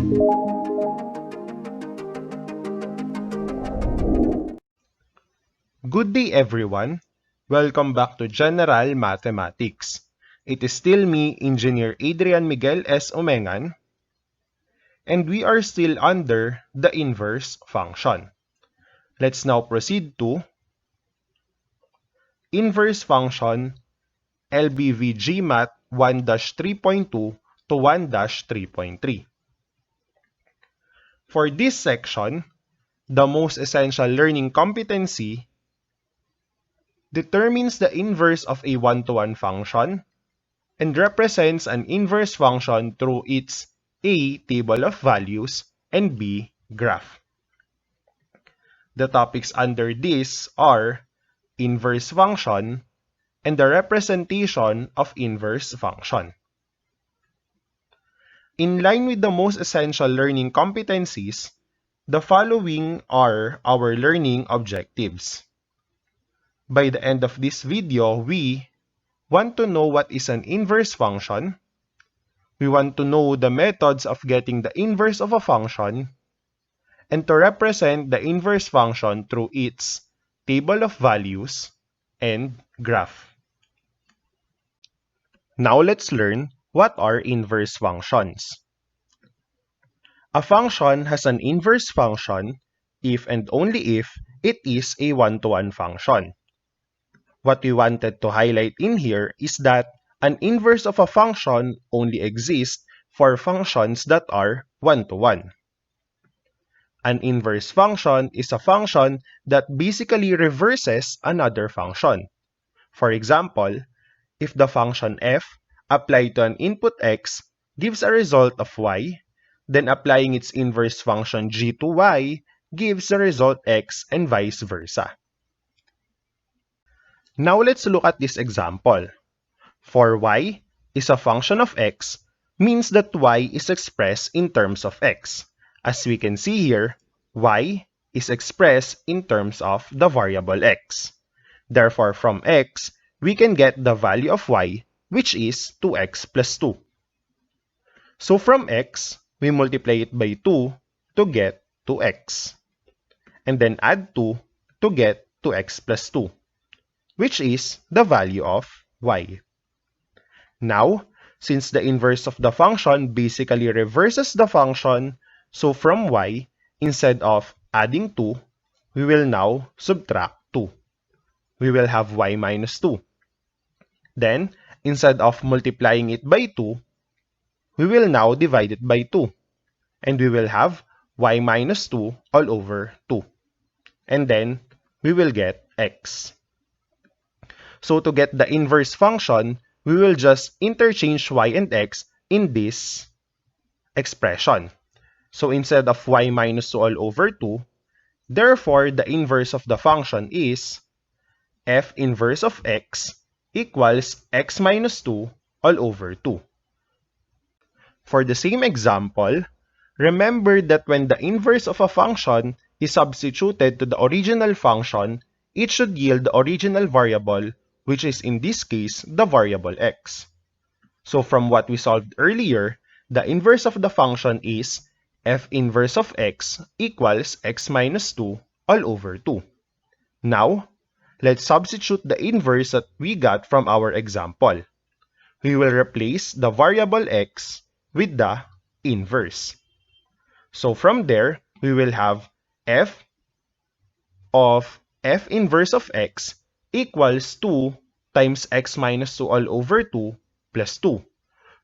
Good day everyone! Welcome back to General Mathematics. It is still me, Engineer Adrian Miguel S. Omengan, and we are still under the inverse function. Let's now proceed to inverse function LBV GMAT 1-3.2 to 1-3.3. For this section, the most essential learning competency determines the inverse of a one-to-one function and represents an inverse function through its A. Table of values and B. Graph. The topics under this are inverse function and the representation of inverse function. In line with the most essential learning competencies, the following are our learning objectives. By the end of this video, we want to know what is an inverse function. We want to know the methods of getting the inverse of a function, and to represent the inverse function through its table of values and graph. Now let's learn what are inverse functions. A function has an inverse function if and only if it is a one-to-one function. What we wanted to highlight in here is that an inverse of a function only exists for functions that are one-to-one. An inverse function is a function that basically reverses another function. For example, if the function f applied to an input x gives a result of y, then applying its inverse function g to y gives the result x and vice versa. Now let's look at this example. For y is a function of x means that y is expressed in terms of x. As we can see here, y is expressed in terms of the variable x. Therefore, from x, we can get the value of y, which is 2x plus 2. So from x, we multiply it by 2 to get 2x. And then add 2 to get 2x plus 2, which is the value of y. Now, since the inverse of the function basically reverses the function, so from y, instead of adding 2, we will now subtract 2. We will have y minus 2. Then, instead of multiplying it by 2, we will now divide it by 2. And we will have y minus 2 all over 2. And then, we will get x. So to get the inverse function, we will just interchange y and x in this expression. So instead of y minus 2 all over 2, therefore the inverse of the function is f inverse of x equals x minus 2 all over 2. For the same example, remember that when the inverse of a function is substituted to the original function, it should yield the original variable, which is in this case the variable x. So from what we solved earlier, the inverse of the function is f inverse of x equals x minus 2 all over 2. Now, let's substitute the inverse that we got from our example. We will replace the variable x with the inverse. So from there, we will have f of f inverse of x equals 2 times x minus 2 all over 2 plus 2.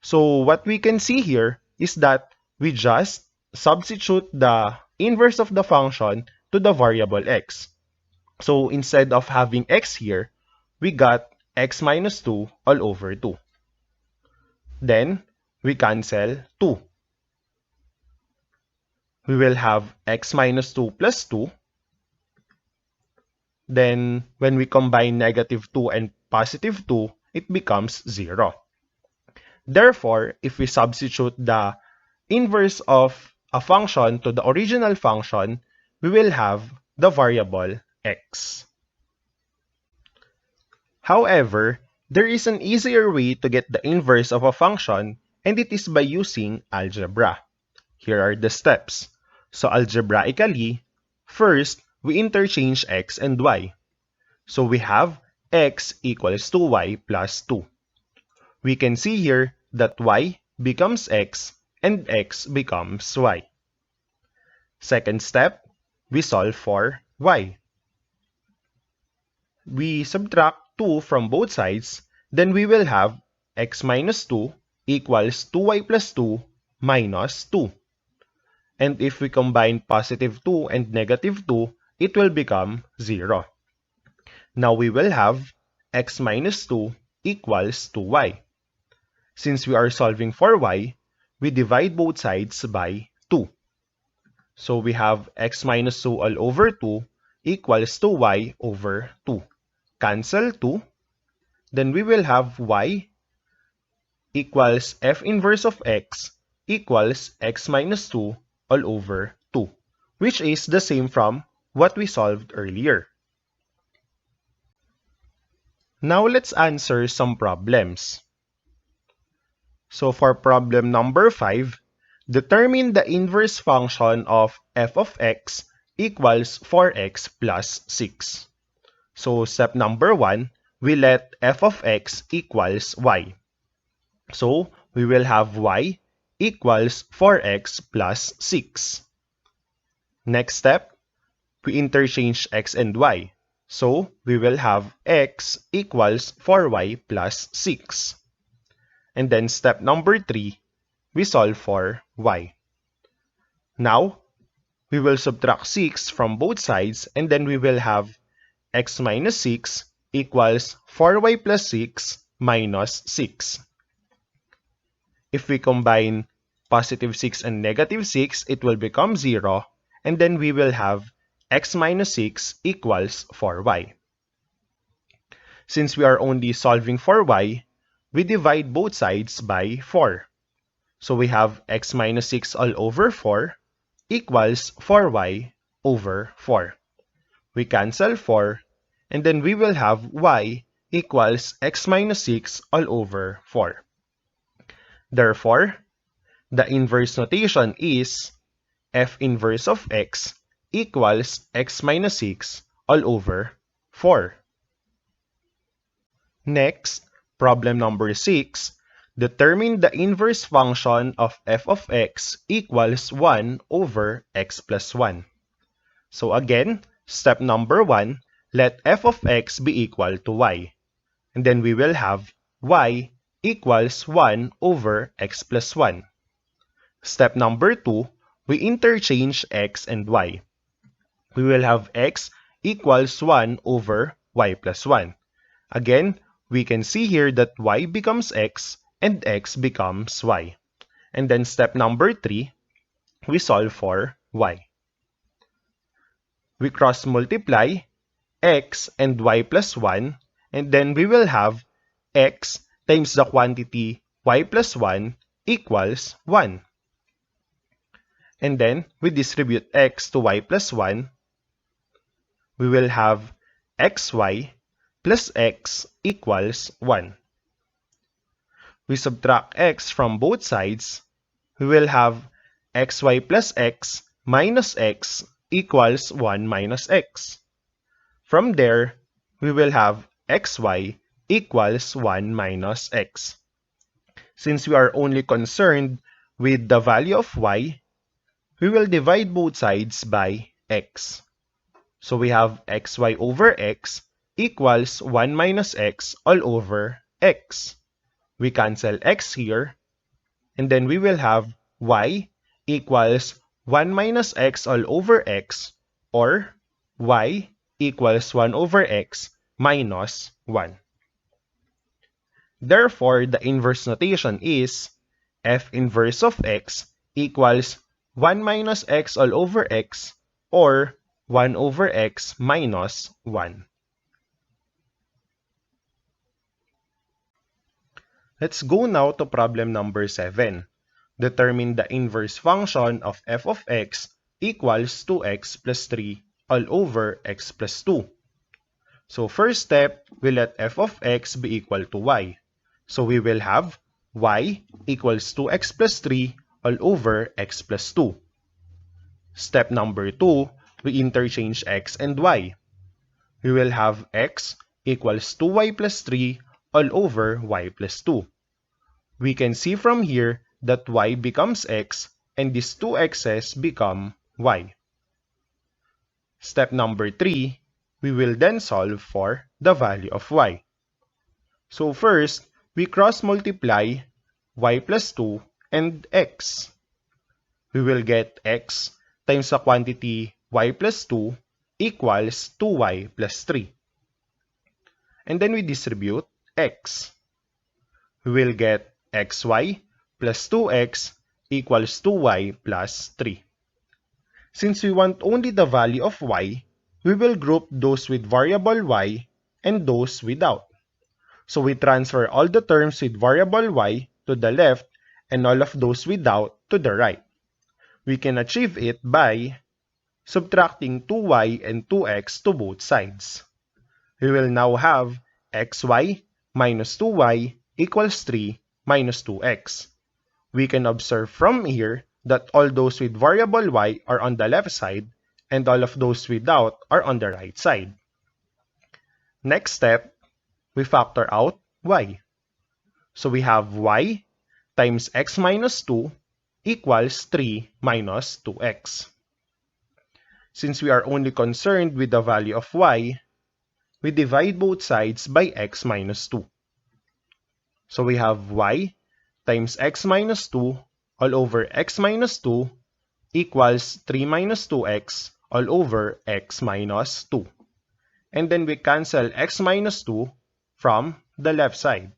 So what we can see here is that we just substitute the inverse of the function to the variable x. So instead of having x here, we got x minus 2 all over 2. Then, we cancel 2. We will have x minus 2 plus 2. Then, when we combine negative 2 and positive 2, it becomes 0. Therefore, if we substitute the inverse of a function to the original function, we will have the variable x. However, there is an easier way to get the inverse of a function, and it is by using algebra. Here are the steps. So algebraically, first, we interchange x and y. So we have x equals to y plus 2. We can see here that y becomes x and x becomes y. Second step, we solve for y. We subtract 2 from both sides, then we will have x minus 2 equals 2y plus 2 minus 2. And if we combine positive 2 and negative 2, it will become 0. Now we will have x minus 2 equals to y. Since we are solving for y, we divide both sides by 2. So we have x minus 2 all over 2 equals to y over 2. Cancel 2. Then we will have y equals f inverse of x equals x minus 2 all over 2, which is the same from what we solved earlier. Now let's answer some problems. So for problem number 5, determine the inverse function of f of x equals 4x plus 6. So step number 1, we let f of x equals y. So we will have y equals 4x plus 6. Next step, we interchange x and y. So we will have x equals 4y plus 6. And then step number 3, we solve for y. Now, we will subtract 6 from both sides and then we will have x minus 6 equals 4y plus 6 minus 6. If we combine positive 6 and negative 6, it will become 0, and then we will have x minus 6 equals 4y. Since we are only solving for y, we divide both sides by 4. So we have x minus 6 all over 4 equals 4y over 4. We cancel 4, and then we will have y equals x minus 6 all over 4. Therefore, the inverse notation is f inverse of x equals x minus 6 all over 4. Next, problem number 6. Determine the inverse function of f of x equals 1 over x plus 1. So again, step number 1, let f of x be equal to y. And then we will have y equals 1 over x plus 1. Step number 2, we interchange x and y. We will have x equals 1 over y plus 1. Again, we can see here that y becomes x and x becomes y. And then step number 3, we solve for y. We cross multiply x and y plus 1, and then we will have x times the quantity y plus 1 equals 1. And then we distribute x to y plus 1. We will have xy plus x equals 1. We subtract x from both sides. We will have xy plus x minus x equals 1 minus x. From there, we will have xy equals 1 minus x. Since we are only concerned with the value of y, we will divide both sides by x. So we have xy over x equals 1 minus x all over x. We cancel x here, and then we will have y equals 1 minus x all over x, or y equals 1 over x minus 1. Therefore, the inverse notation is f inverse of x equals 1 minus x all over x, or 1 over x minus 1. Let's go now to problem number 7. Determine the inverse function of f of x equals 2x plus 3 all over x plus 2. So first step, we let f of x be equal to y. So we will have y equals 2x plus 3 all over x plus 2. Step number 2, we interchange x and y. We will have x equals 2y plus 3 all over y plus 2. We can see from here that y becomes x and these two x's become y. Step number 3, we will then solve for the value of y. So first, we cross multiply y plus 2 and x. We will get x times the quantity y plus 2 equals 2y plus 3. And then we distribute x. We will get xy plus 2x equals 2y plus 3. Since we want only the value of y, we will group those with variable y and those without. So we transfer all the terms with variable y to the left and all of those without to the right. We can achieve it by subtracting 2y and 2x to both sides. We will now have xy minus 2y equals 3 minus 2x. We can observe from here that all those with variable y are on the left side and all of those without are on the right side. Next step, we factor out y. So we have y times x minus 2 equals 3 minus 2x. Since we are only concerned with the value of y, we divide both sides by x minus 2. So we have y times x minus 2 all over x minus 2 equals 3 minus 2x all over x minus 2. And then we cancel x minus 2 from the left side.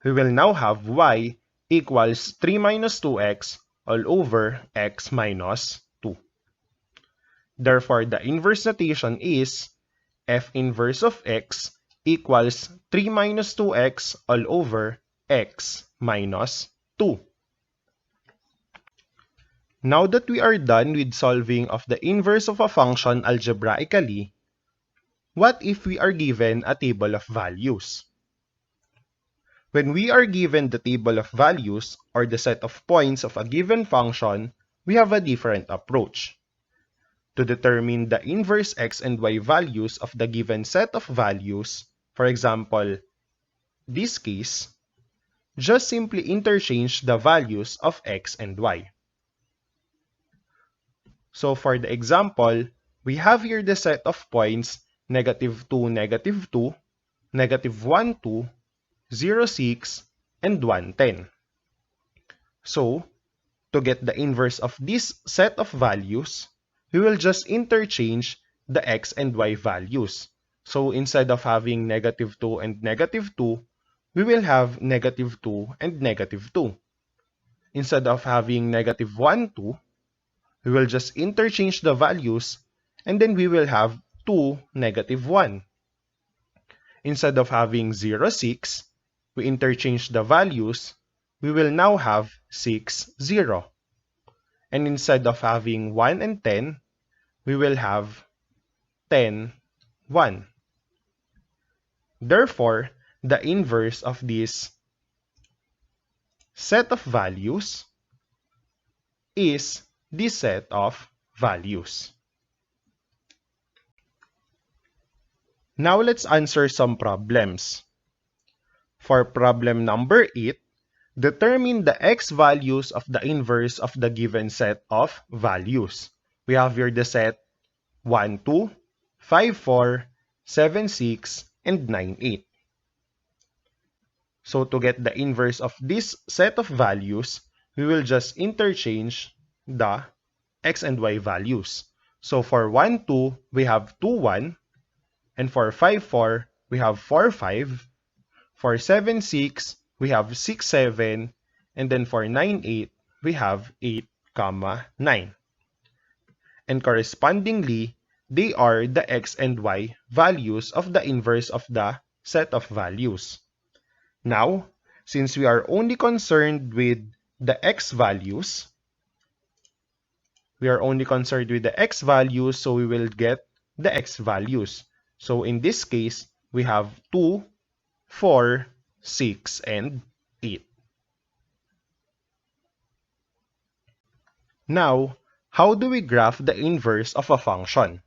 We will now have y equals 3 minus 2x all over x minus 2. Therefore, the inverse notation is f inverse of x equals 3 minus 2x all over x minus 2. Now that we are done with solving of the inverse of a function algebraically, what if we are given a table of values? When we are given the table of values or the set of points of a given function, we have a different approach. To determine the inverse x and y values of the given set of values, for example, this case, just simply interchange the values of x and y. So for the example, we have here the set of points negative 2, negative 2, negative 1, 2, 0, 6, and 1, 10. So, to get the inverse of this set of values, we will just interchange the x and y values. So instead of having negative 2 and negative 2, we will have negative 2 and negative 2. Instead of having negative 1, 2, we will just interchange the values and then we will have 2, negative 1. Instead of having 0, 6, we interchange the values, we will now have 6, 0. And instead of having 1 and 10, we will have 10, 1. Therefore, the inverse of this set of values is this set of values. Now let's answer some problems. For problem number 8, determine the x values of the inverse of the given set of values. We have here the set 1, 2, 5, 4, 7, 6, and 9, 8. So to get the inverse of this set of values, we will just interchange the x and y values. So for 1, 2, we have 2, 1. And for 5, 4, we have 4, 5. For 7, 6, we have 6, 7. And then for 9, 8, we have 8, 9. And correspondingly, they are the x and y values of the inverse of the set of values. Now, since we are only concerned with the x values, so we will get the x values. So in this case, we have 2, 4, 6, and 8. Now, how do we graph the inverse of a function?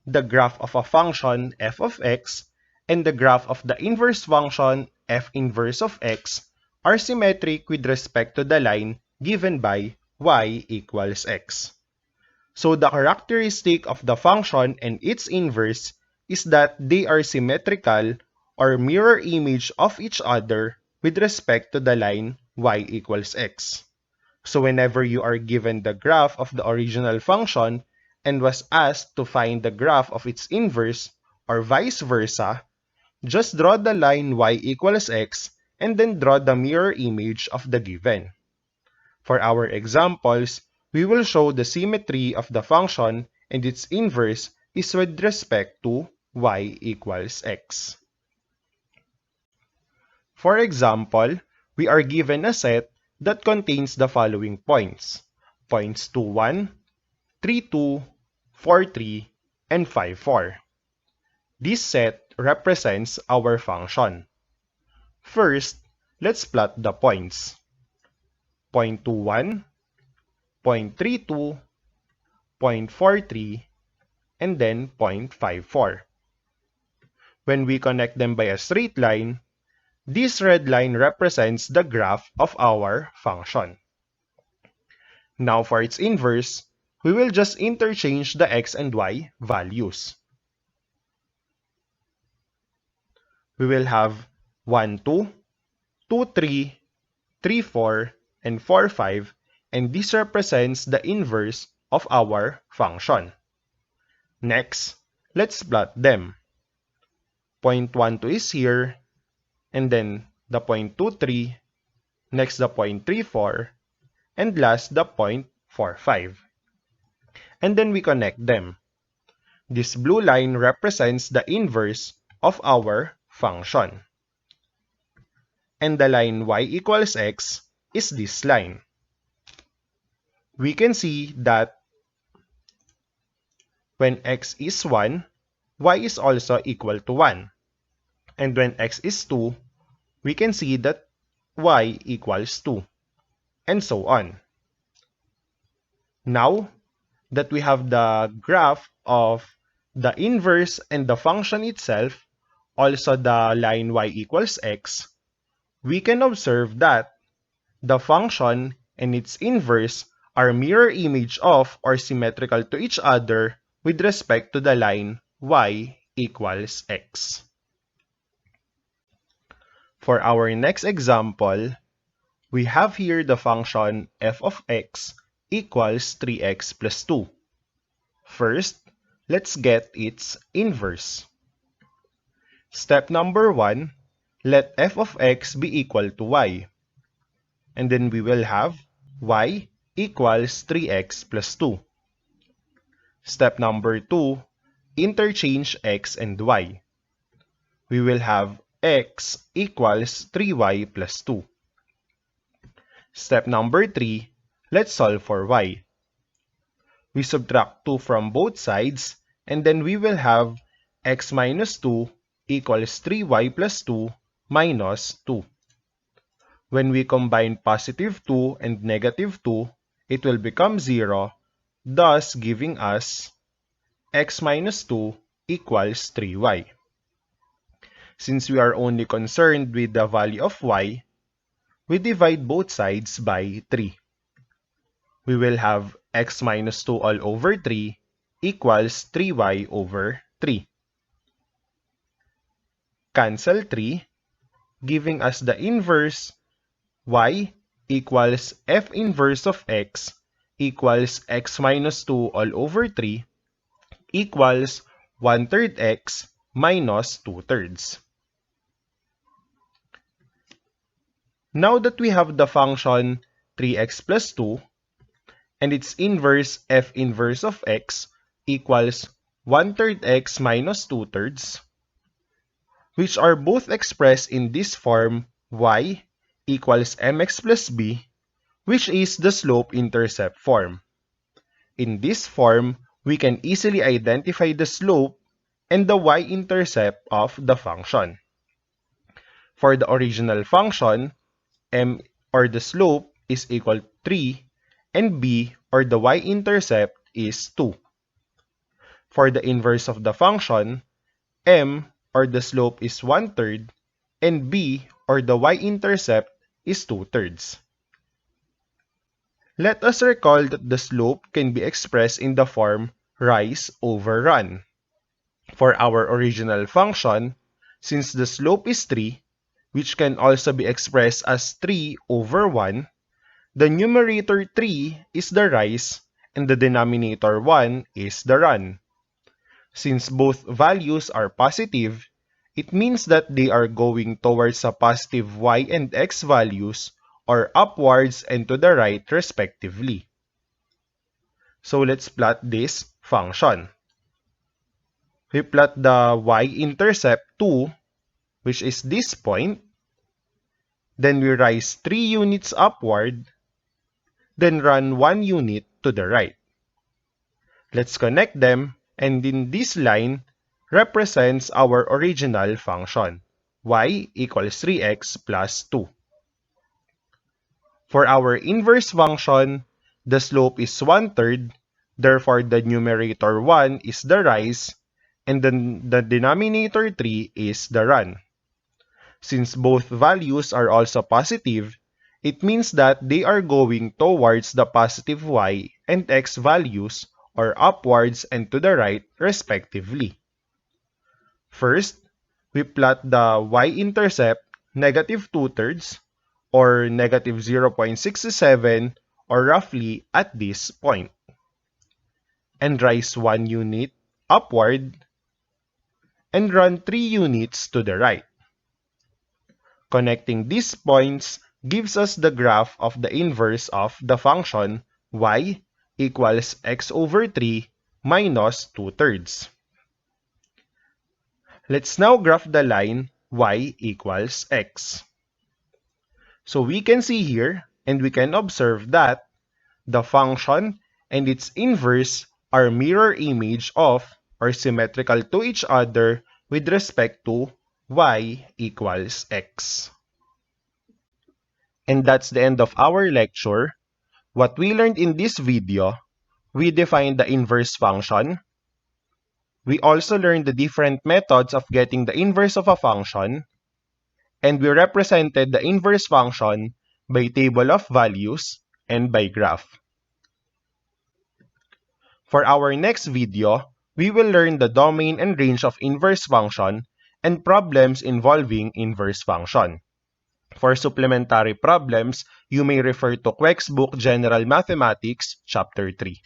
The graph of a function f of x and the graph of the inverse function f inverse of x are symmetric with respect to the line given by y equals x. So the characteristic of the function and its inverse is that they are symmetrical or mirror image of each other with respect to the line y equals x. So whenever you are given the graph of the original function and was asked to find the graph of its inverse or vice versa, just draw the line y equals x and then draw the mirror image of the given. For our examples, we will show the symmetry of the function and its inverse is with respect to y equals x. For example, we are given a set that contains the following points: points 2, 1, 3, 2, 4, 3, and 5, 4. This set represents our function. First, let's plot the points. Point 2, 1, point 3, 2, point 4, 3, and then point 5, 4. When we connect them by a straight line, this red line represents the graph of our function. Now for its inverse, we will just interchange the x and y values. We will have 1, 2, 2, 3, 3, 4, and 4, 5, and this represents the inverse of our function. Next, let's plot them. Point 1, 2 is here, and then the point 2, 3, next the point 3, 4, and last the point 4, 5. And then we connect them. This blue line represents the inverse of our function. And the line y equals x is this line. We can see that when x is 1, y is also equal to 1. And when x is 2, we can see that y equals 2. And so on. Now that we have the graph of the inverse and the function itself, also the line y equals x, we can observe that the function and its inverse are mirror image of or symmetrical to each other with respect to the line y equals x. For our next example, we have here the function f of x equals 3x plus 2. First, let's get its inverse. Step number 1, let f of x be equal to y. And then we will have y equals 3x plus 2. Step number 2, interchange x and y. We will have x equals 3y plus 2. Step number 3, let's solve for y. We subtract 2 from both sides, and then we will have x minus 2 equals 3y plus 2 minus 2. When we combine positive 2 and negative 2, it will become 0, thus giving us x minus 2 equals 3y. Since we are only concerned with the value of y, we divide both sides by 3. We will have x minus 2 all over 3 equals 3y over 3. Cancel 3, giving us the inverse y equals f inverse of x equals x minus 2 all over 3 equals 1/3 x minus 2/3. Now that we have the function 3x plus 2 and its inverse f inverse of x equals 1/3 x minus 2/3, which are both expressed in this form y equals mx plus b, which is the slope-intercept form. In this form, we can easily identify the slope and the y-intercept of the function. For the original function, m or the slope is equal to 3 and b, or the y-intercept, is 2. For the inverse of the function, m, or the slope, is 1/3, and b, or the y-intercept, is 2/3. Let us recall that the slope can be expressed in the form rise over run. For our original function, since the slope is 3, which can also be expressed as 3 over 1, the numerator 3 is the rise and the denominator 1 is the run. Since both values are positive, it means that they are going towards a positive y and x values, or upwards and to the right respectively. So let's plot this function. We plot the y-intercept 2, which is this point. Then we rise 3 units upward, then run 1 unit to the right. Let's connect them, and in this line represents our original function, y equals 3x plus 2. For our inverse function, the slope is 1/3, therefore the numerator 1 is the rise, and then the denominator 3 is the run. Since both values are also positive, it means that they are going towards the positive y and x values, or upwards and to the right respectively. First, we plot the y-intercept negative 2/3, or negative 0.67, or roughly at this point, and rise 1 unit upward and run 3 units to the right. Connecting these points gives us the graph of the inverse of the function y equals x over 3 minus 2/3. Let's now graph the line y equals x. So we can see here, and we can observe that the function and its inverse are mirror image of, or symmetrical to each other with respect to y equals x. And that's the end of our lecture. What we learned in this video, we defined the inverse function. We also learned the different methods of getting the inverse of a function. And we represented the inverse function by table of values and by graph. For our next video, we will learn the domain and range of inverse function and problems involving inverse function. For supplementary problems, you may refer to QuexBook General Mathematics, Chapter 3.